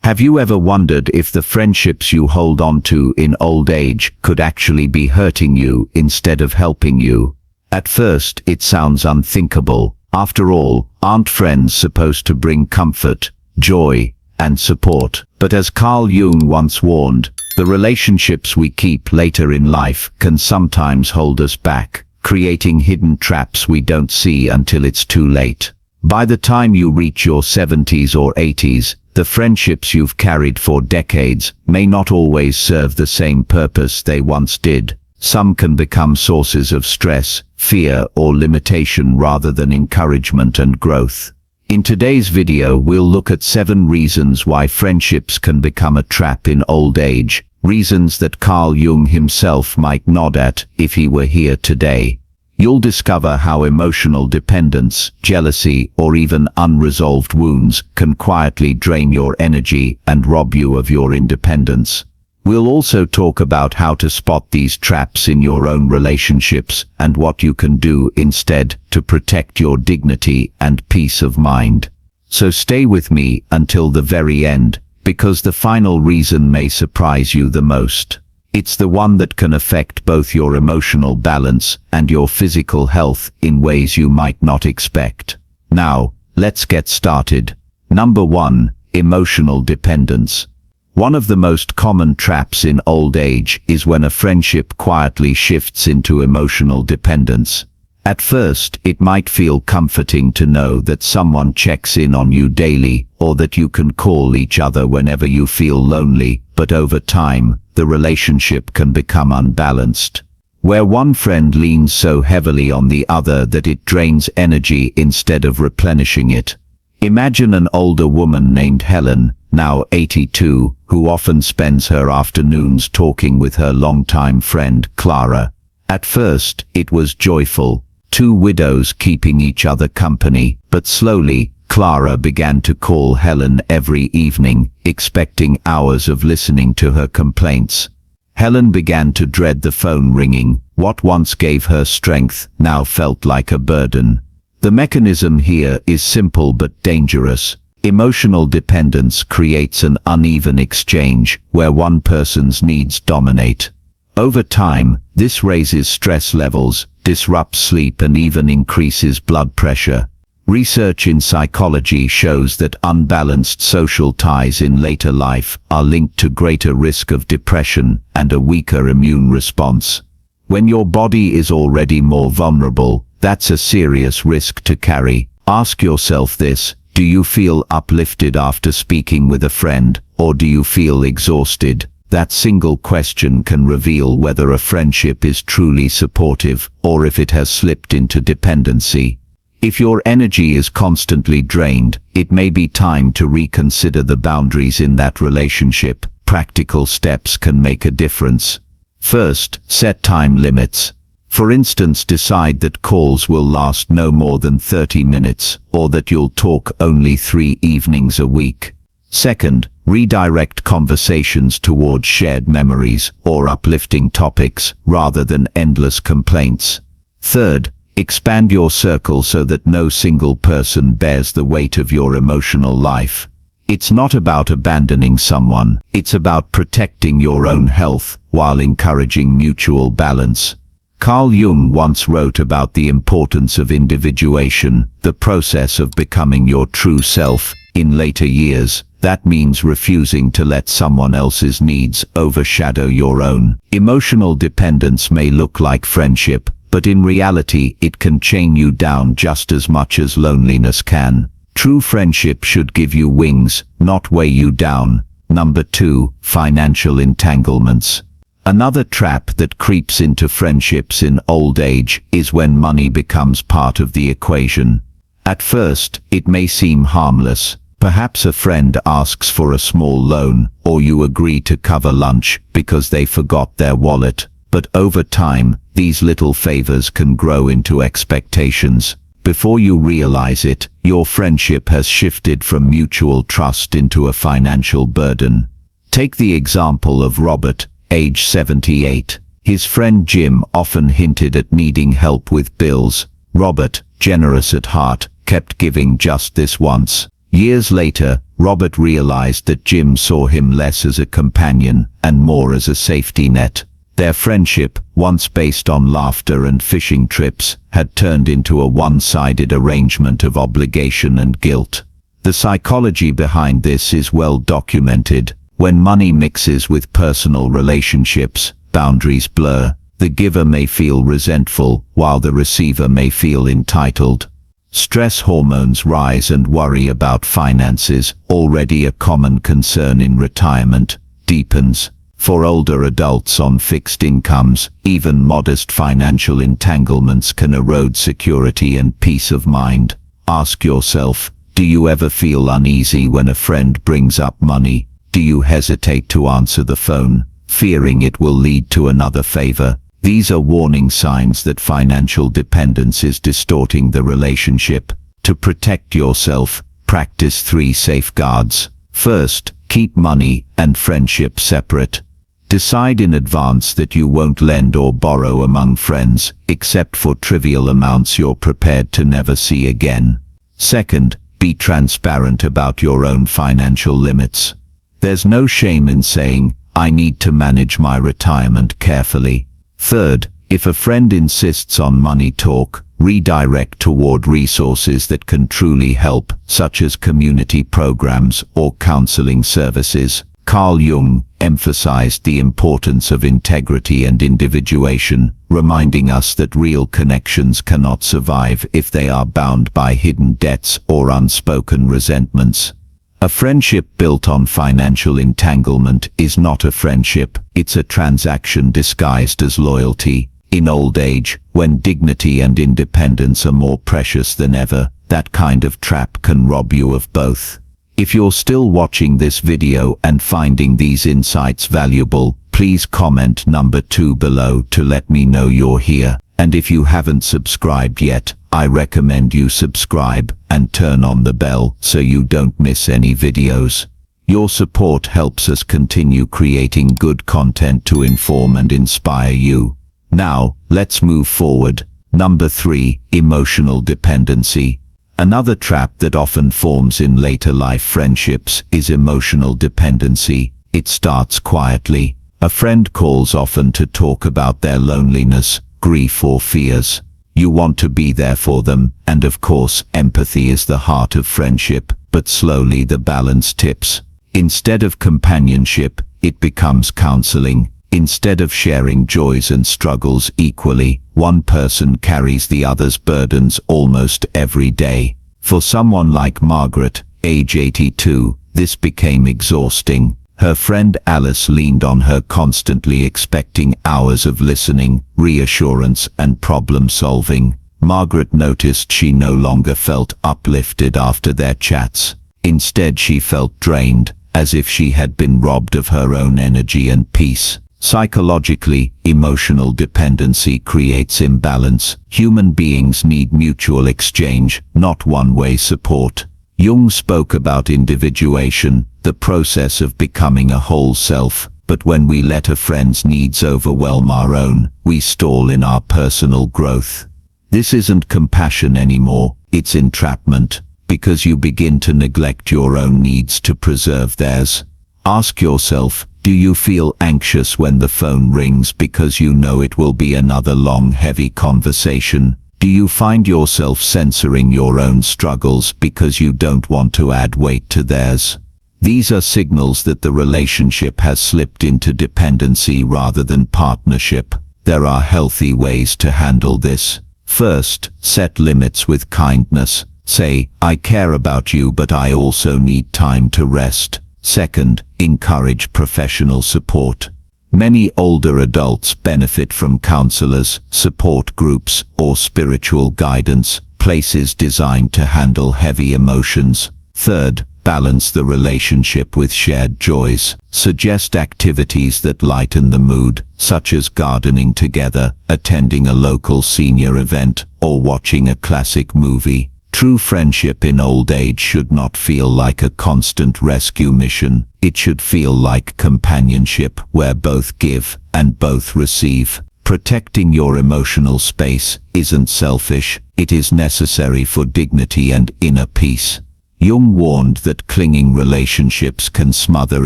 Have you ever wondered if the friendships you hold on to in old age could actually be hurting you instead of helping you? At first, it sounds unthinkable. After all, aren't friends supposed to bring comfort, joy, and support? But as Carl Jung once warned, the relationships we keep later in life can sometimes hold us back, creating hidden traps we don't see until it's too late. By the time you reach your 70s or 80s, the friendships you've carried for decades may not always serve the same purpose they once did. Some can become sources of stress, fear, or limitation rather than encouragement and growth. In today's video, we'll look at 7 reasons why friendships can become a trap in old age, reasons that Carl Jung himself might nod at if he were here today. You'll discover how emotional dependence, jealousy, or even unresolved wounds can quietly drain your energy and rob you of your independence. We'll also talk about how to spot these traps in your own relationships and what you can do instead to protect your dignity and peace of mind. So stay with me until the very end, because the final reason may surprise you the most. It's the one that can affect both your emotional balance and your physical health in ways you might not expect. Now, let's get started. Number 1. Emotional dependence. One of the most common traps in old age is when a friendship quietly shifts into emotional dependence. At first, it might feel comforting to know that someone checks in on you daily, or that you can call each other whenever you feel lonely, but over time, the relationship can become unbalanced, where one friend leans so heavily on the other that it drains energy instead of replenishing it. Imagine an older woman named Helen, now 82, who often spends her afternoons talking with her longtime friend Clara. At first, it was joyful, 2 widows keeping each other company, but slowly, Clara began to call Helen every evening, expecting hours of listening to her complaints. Helen began to dread the phone ringing. What once gave her strength now felt like a burden. The mechanism here is simple but dangerous. Emotional dependence creates an uneven exchange where one person's needs dominate. Over time, this raises stress levels, disrupts sleep, and even increases blood pressure. Research in psychology shows that unbalanced social ties in later life are linked to greater risk of depression and a weaker immune response. When your body is already more vulnerable, that's a serious risk to carry. Ask yourself this: do you feel uplifted after speaking with a friend, or do you feel exhausted? That single question can reveal whether a friendship is truly supportive or if it has slipped into dependency. If your energy is constantly drained, it may be time to reconsider the boundaries in that relationship. Practical steps can make a difference. First, set time limits. For instance, decide that calls will last no more than 30 minutes, or that you'll talk only 3 evenings a week. Second, redirect conversations towards shared memories or uplifting topics rather than endless complaints. Third, expand your circle so that no single person bears the weight of your emotional life. It's not about abandoning someone, it's about protecting your own health while encouraging mutual balance. Carl Jung once wrote about the importance of individuation, the process of becoming your true self. In later years, that means refusing to let someone else's needs overshadow your own. Emotional dependence may look like friendship, but in reality it can chain you down just as much as loneliness can. True friendship should give you wings, not weigh you down. Number 2, financial entanglements. Another trap that creeps into friendships in old age is when money becomes part of the equation. At first, it may seem harmless. Perhaps a friend asks for a small loan, or you agree to cover lunch because they forgot their wallet. But over time, these little favors can grow into expectations. Before you realize it, your friendship has shifted from mutual trust into a financial burden. Take the example of Robert, age 78. His friend Jim often hinted at needing help with bills. Robert, generous at heart, kept giving just this once. Years later, Robert realized that Jim saw him less as a companion and more as a safety net. Their friendship, once based on laughter and fishing trips, had turned into a one-sided arrangement of obligation and guilt. The psychology behind this is well documented. When money mixes with personal relationships, boundaries blur. The giver may feel resentful, while the receiver may feel entitled. Stress hormones rise and worry about finances, already a common concern in retirement, deepens. For older adults on fixed incomes, even modest financial entanglements can erode security and peace of mind. Ask yourself, do you ever feel uneasy when a friend brings up money? Do you hesitate to answer the phone, fearing it will lead to another favor? These are warning signs that financial dependence is distorting the relationship. To protect yourself, practice 3 safeguards. First, keep money and friendship separate. Decide in advance that you won't lend or borrow among friends, except for trivial amounts you're prepared to never see again. Second, be transparent about your own financial limits. There's no shame in saying, I need to manage my retirement carefully. Third, if a friend insists on money talk, redirect toward resources that can truly help, such as community programs or counseling services. Carl Jung emphasized the importance of integrity and individuation, reminding us that real connections cannot survive if they are bound by hidden debts or unspoken resentments. A friendship built on financial entanglement is not a friendship, it's a transaction disguised as loyalty. In old age, when dignity and independence are more precious than ever, that kind of trap can rob you of both. If you're still watching this video and finding these insights valuable, please comment number 2 below to let me know you're here. And if you haven't subscribed yet, I recommend you subscribe and turn on the bell so you don't miss any videos. Your support helps us continue creating good content to inform and inspire you. Now, let's move forward. Number 3, emotional dependency. Another trap that often forms in later life friendships is emotional dependency. It starts quietly. A friend calls often to talk about their loneliness, grief or fears. You want to be there for them, and of course, empathy is the heart of friendship, but slowly the balance tips. Instead of companionship, it becomes counseling. Instead of sharing joys and struggles equally, one person carries the other's burdens almost every day. For someone like Margaret, age 82, this became exhausting. Her friend Alice leaned on her constantly, expecting hours of listening, reassurance and problem solving. Margaret noticed she no longer felt uplifted after their chats. Instead she felt drained, as if she had been robbed of her own energy and peace. Psychologically, emotional dependency creates imbalance. Human beings need mutual exchange, not one-way support. Jung spoke about individuation, the process of becoming a whole self, but when we let a friend's needs overwhelm our own, we stall in our personal growth. This isn't compassion anymore, it's entrapment, because you begin to neglect your own needs to preserve theirs. Ask yourself, do you feel anxious when the phone rings because you know it will be another long, heavy conversation? Do you find yourself censoring your own struggles because you don't want to add weight to theirs? These are signals that the relationship has slipped into dependency rather than partnership. There are healthy ways to handle this. First, set limits with kindness. Say, I care about you, but I also need time to rest. Second, encourage professional support. Many older adults benefit from counselors, support groups, or spiritual guidance, places designed to handle heavy emotions. Third, balance the relationship with shared joys. Suggest activities that lighten the mood, such as gardening together, attending a local senior event, or watching a classic movie. True friendship in old age should not feel like a constant rescue mission. It should feel like companionship where both give and both receive. Protecting your emotional space isn't selfish, it is necessary for dignity and inner peace. Jung warned that clinging relationships can smother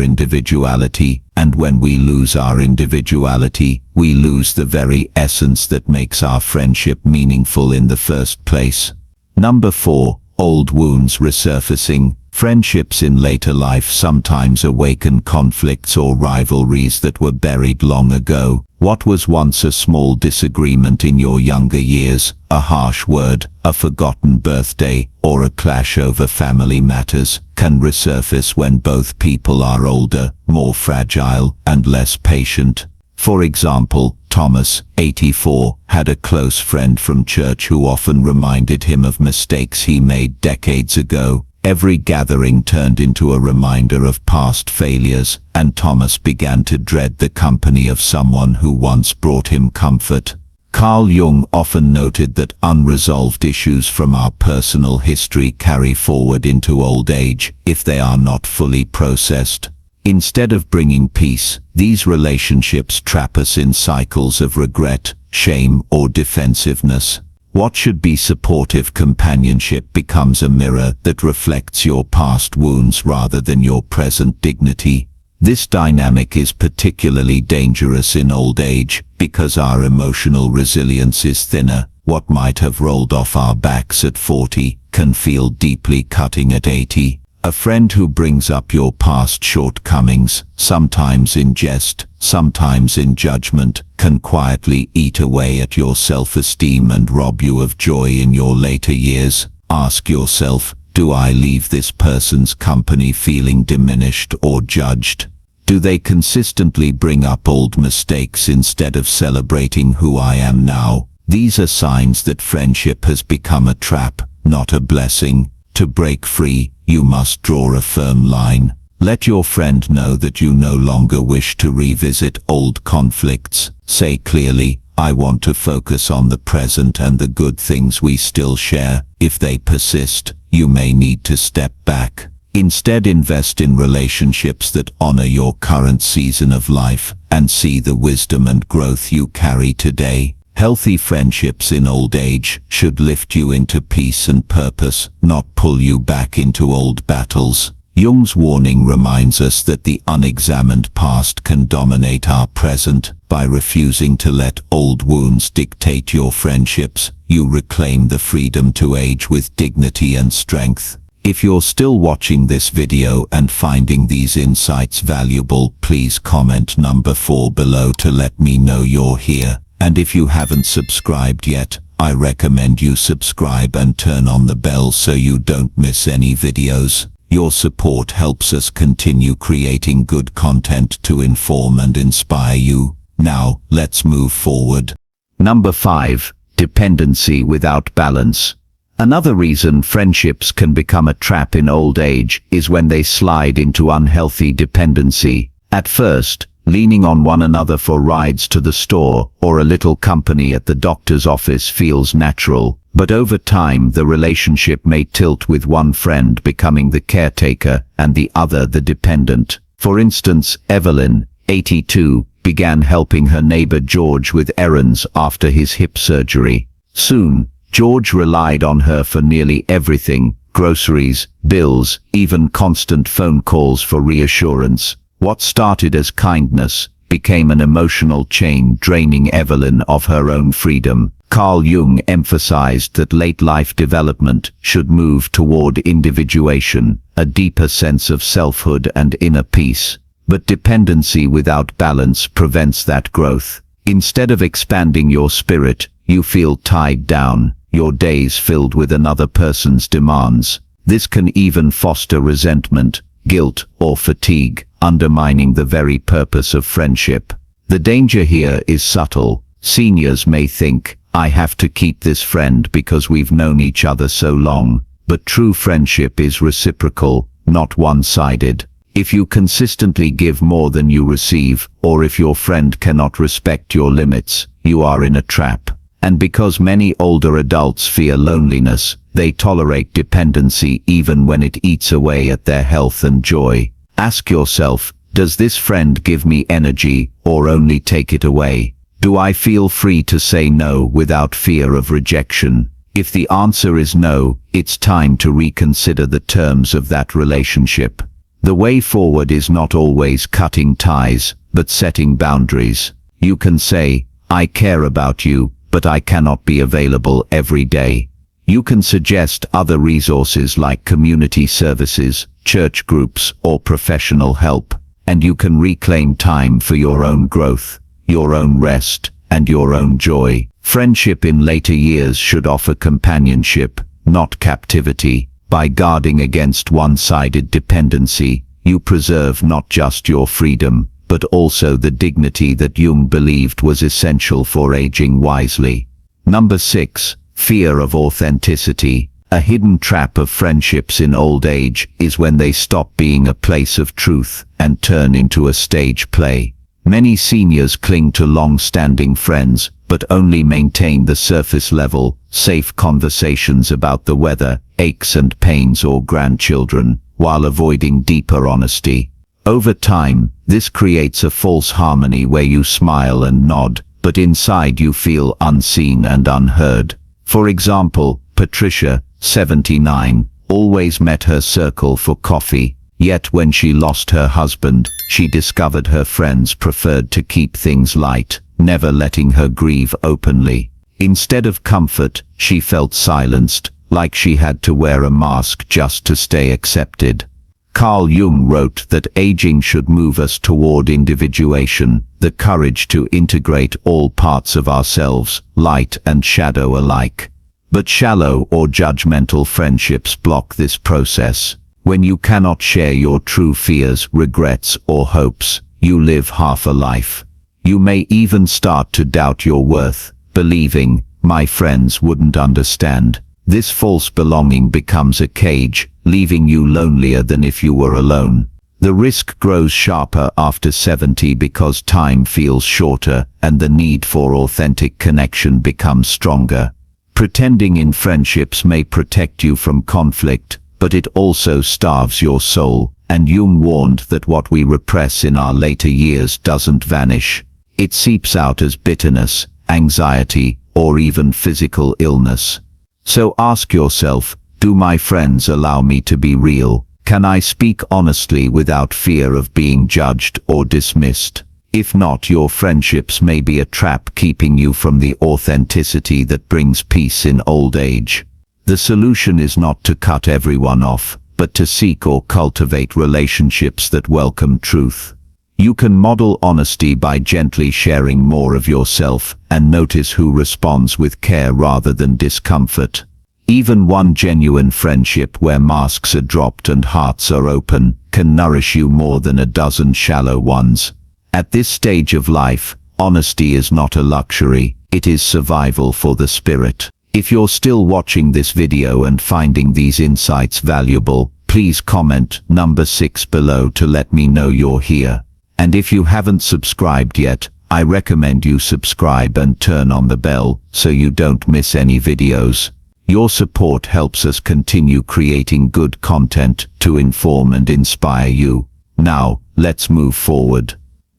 individuality, and when we lose our individuality, we lose the very essence that makes our friendship meaningful in the first place. Number 4. Old wounds resurfacing. Friendships in later life sometimes awaken conflicts or rivalries that were buried long ago. What was once a small disagreement in your younger years, a harsh word, a forgotten birthday, or a clash over family matters, can resurface when both people are older, more fragile, and less patient. For example, Thomas, 84, had a close friend from church who often reminded him of mistakes he made decades ago. Every gathering turned into a reminder of past failures, and Thomas began to dread the company of someone who once brought him comfort. Carl Jung often noted that unresolved issues from our personal history carry forward into old age if they are not fully processed. Instead of bringing peace, these relationships trap us in cycles of regret, shame, or defensiveness. What should be supportive companionship becomes a mirror that reflects your past wounds rather than your present dignity. This dynamic is particularly dangerous in old age because our emotional resilience is thinner. What might have rolled off our backs at 40 can feel deeply cutting at 80. A friend who brings up your past shortcomings, sometimes in jest, sometimes in judgment, can quietly eat away at your self-esteem and rob you of joy in your later years. Ask yourself, do I leave this person's company feeling diminished or judged? Do they consistently bring up old mistakes instead of celebrating who I am now? These are signs that friendship has become a trap, not a blessing. To break free, you must draw a firm line. Let your friend know that you no longer wish to revisit old conflicts. Say clearly, I want to focus on the present and the good things we still share. If they persist, you may need to step back. Instead, invest in relationships that honor your current season of life and see the wisdom and growth you carry today. Healthy friendships in old age should lift you into peace and purpose, not pull you back into old battles. Jung's warning reminds us that the unexamined past can dominate our present. By refusing to let old wounds dictate your friendships, you reclaim the freedom to age with dignity and strength. If you're still watching this video and finding these insights valuable, please comment number 4 below to let me know you're here. And if you haven't subscribed yet, I recommend you subscribe and turn on the bell so you don't miss any videos. Your support helps us continue creating good content to inform and inspire you. Now, let's move forward. Number 5. Dependency without balance. Another reason friendships can become a trap in old age is when they slide into unhealthy dependency. At first, leaning on one another for rides to the store or a little company at the doctor's office feels natural, but over time the relationship may tilt with one friend becoming the caretaker and the other the dependent. For instance, Evelyn, 82, began helping her neighbor George with errands after his hip surgery. Soon, George relied on her for nearly everything: groceries, bills, even constant phone calls for reassurance. What started as kindness became an emotional chain, draining Evelyn of her own freedom. Carl Jung emphasized that late life development should move toward individuation, a deeper sense of selfhood and inner peace. But dependency without balance prevents that growth. Instead of expanding your spirit, you feel tied down, your days filled with another person's demands. This can even foster resentment, guilt, or fatigue, undermining the very purpose of friendship. The danger here is subtle. Seniors may think, I have to keep this friend because we've known each other so long. But true friendship is reciprocal, not one-sided. If you consistently give more than you receive, or if your friend cannot respect your limits, you are in a trap. And because many older adults fear loneliness, they tolerate dependency even when it eats away at their health and joy. Ask yourself, does this friend give me energy or only take it away? Do I feel free to say no without fear of rejection? If the answer is no, it's time to reconsider the terms of that relationship. The way forward is not always cutting ties, but setting boundaries. You can say, "I care about you, but I cannot be available every day." You can suggest other resources like community services, church groups, or professional help, and you can reclaim time for your own growth, your own rest, and your own joy. Friendship in later years should offer companionship, not captivity. By guarding against one-sided dependency, you preserve not just your freedom, but also the dignity that Jung believed was essential for aging wisely. Number 6. Fear of authenticity. A hidden trap of friendships in old age is when they stop being a place of truth and turn into a stage play. Many seniors cling to long-standing friends, but only maintain the surface-level, safe conversations about the weather, aches and pains or grandchildren, while avoiding deeper honesty. Over time, this creates a false harmony where you smile and nod, but inside you feel unseen and unheard. For example, Patricia, 79, always met her circle for coffee, yet when she lost her husband, she discovered her friends preferred to keep things light, never letting her grieve openly. Instead of comfort, she felt silenced, like she had to wear a mask just to stay accepted. Carl Jung wrote that aging should move us toward individuation, the courage to integrate all parts of ourselves, light and shadow alike. But shallow or judgmental friendships block this process. When you cannot share your true fears, regrets, or hopes, you live half a life. You may even start to doubt your worth, believing, "My friends wouldn't understand." This false belonging becomes a cage, leaving you lonelier than if you were alone. The risk grows sharper after 70 because time feels shorter and the need for authentic connection becomes stronger. Pretending in friendships may protect you from conflict, but it also starves your soul, and Jung warned that what we repress in our later years doesn't vanish. It seeps out as bitterness, anxiety, or even physical illness. So ask yourself, do my friends allow me to be real? Can I speak honestly without fear of being judged or dismissed? If not, your friendships may be a trap keeping you from the authenticity that brings peace in old age. The solution is not to cut everyone off, but to seek or cultivate relationships that welcome truth. You can model honesty by gently sharing more of yourself and notice who responds with care rather than discomfort. Even one genuine friendship where masks are dropped and hearts are open can nourish you more than a dozen shallow ones. At this stage of life, honesty is not a luxury, it is survival for the spirit. If you're still watching this video and finding these insights valuable, please comment number 6 below to let me know you're here. And if you haven't subscribed yet, I recommend you subscribe and turn on the bell so you don't miss any videos. Your support helps us continue creating good content to inform and inspire you. Now, let's move forward.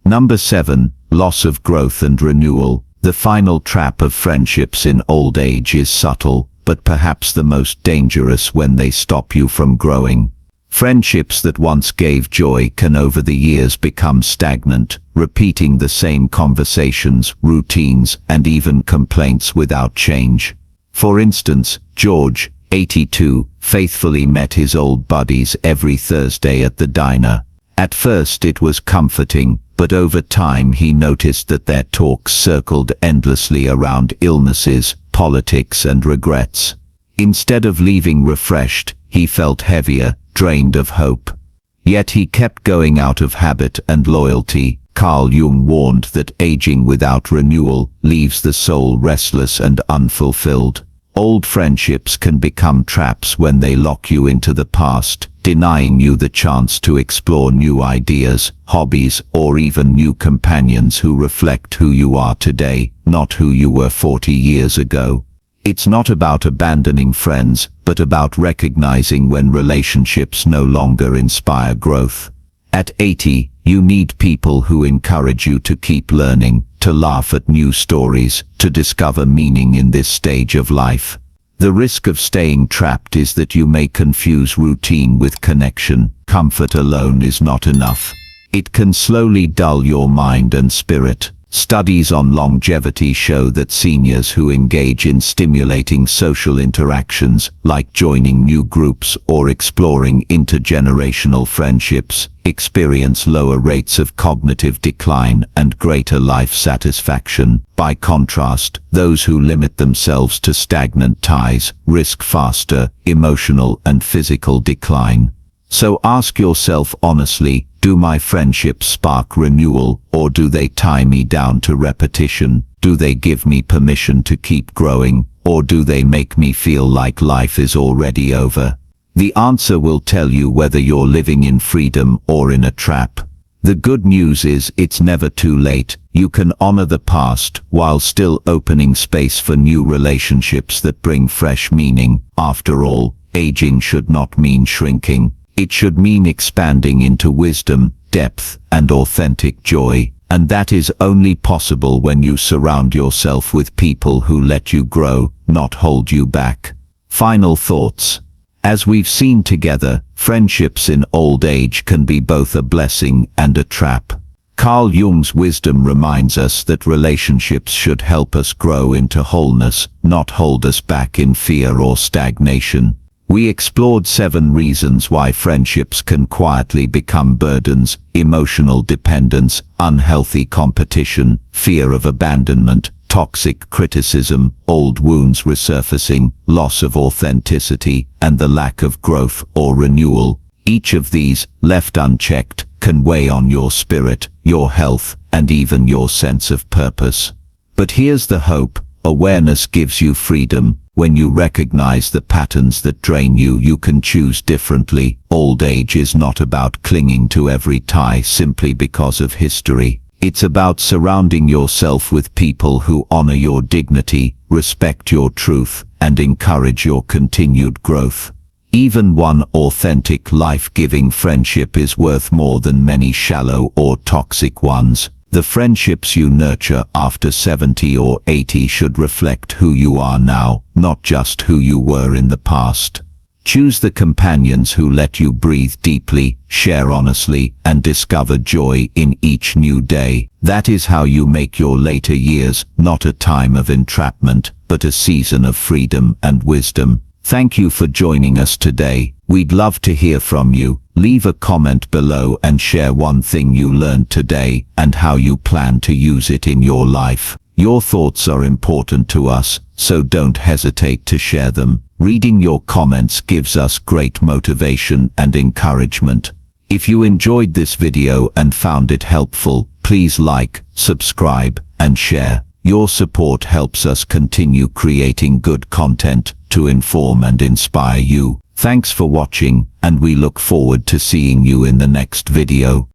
Number 7. Loss of growth and renewal. The final trap of friendships in old age is subtle, but perhaps the most dangerous when they stop you from growing. Friendships that once gave joy can over the years become stagnant, repeating the same conversations, routines, and even complaints without change. For instance, George, 82, faithfully met his old buddies every Thursday at the diner. At first it was comforting, but over time he noticed that their talks circled endlessly around illnesses, politics, and regrets. Instead of leaving refreshed, he felt heavier, drained of hope. Yet he kept going out of habit and loyalty. Carl Jung warned that aging without renewal leaves the soul restless and unfulfilled. Old friendships can become traps when they lock you into the past, denying you the chance to explore new ideas, hobbies, or even new companions who reflect who you are today, not who you were 40 years ago. It's not about abandoning friends, but about recognizing when relationships no longer inspire growth. At 80, you need people who encourage you to keep learning, to laugh at new stories, to discover meaning in this stage of life. The risk of staying trapped is that you may confuse routine with connection. Comfort alone is not enough. It can slowly dull your mind and spirit. Studies on longevity show that seniors who engage in stimulating social interactions, like joining new groups or exploring intergenerational friendships, experience lower rates of cognitive decline and greater life satisfaction. By contrast, those who limit themselves to stagnant ties risk faster emotional and physical decline. So ask yourself honestly, do my friendships spark renewal, or do they tie me down to repetition? Do they give me permission to keep growing, or do they make me feel like life is already over? The answer will tell you whether you're living in freedom or in a trap. The good news is it's never too late. You can honor the past while still opening space for new relationships that bring fresh meaning. After all, aging should not mean shrinking. It should mean expanding into wisdom, depth, and authentic joy. And that is only possible when you surround yourself with people who let you grow, not hold you back. Final thoughts. As we've seen together, friendships in old age can be both a blessing and a trap. Carl Jung's wisdom reminds us that relationships should help us grow into wholeness, not hold us back in fear or stagnation. We explored 7 reasons why friendships can quietly become burdens: emotional dependence, unhealthy competition, fear of abandonment, toxic criticism, old wounds resurfacing, loss of authenticity, and the lack of growth or renewal. Each of these, left unchecked, can weigh on your spirit, your health, and even your sense of purpose. But here's the hope: awareness gives you freedom. When you recognize the patterns that drain you, you can choose differently. Old age is not about clinging to every tie simply because of history. It's about surrounding yourself with people who honor your dignity, respect your truth, and encourage your continued growth. Even one authentic, life-giving friendship is worth more than many shallow or toxic ones. The friendships you nurture after 70 or 80 should reflect who you are now, not just who you were in the past. Choose the companions who let you breathe deeply, share honestly, and discover joy in each new day. That is how you make your later years not a time of entrapment, but a season of freedom and wisdom. Thank you for joining us today. We'd love to hear from you. Leave a comment below and share one thing you learned today and how you plan to use it in your life. Your thoughts are important to us, so don't hesitate to share them. Reading your comments gives us great motivation and encouragement. If you enjoyed this video and found it helpful, please like, subscribe, and share. Your support helps us continue creating good content to inform and inspire you. Thanks for watching, and we look forward to seeing you in the next video.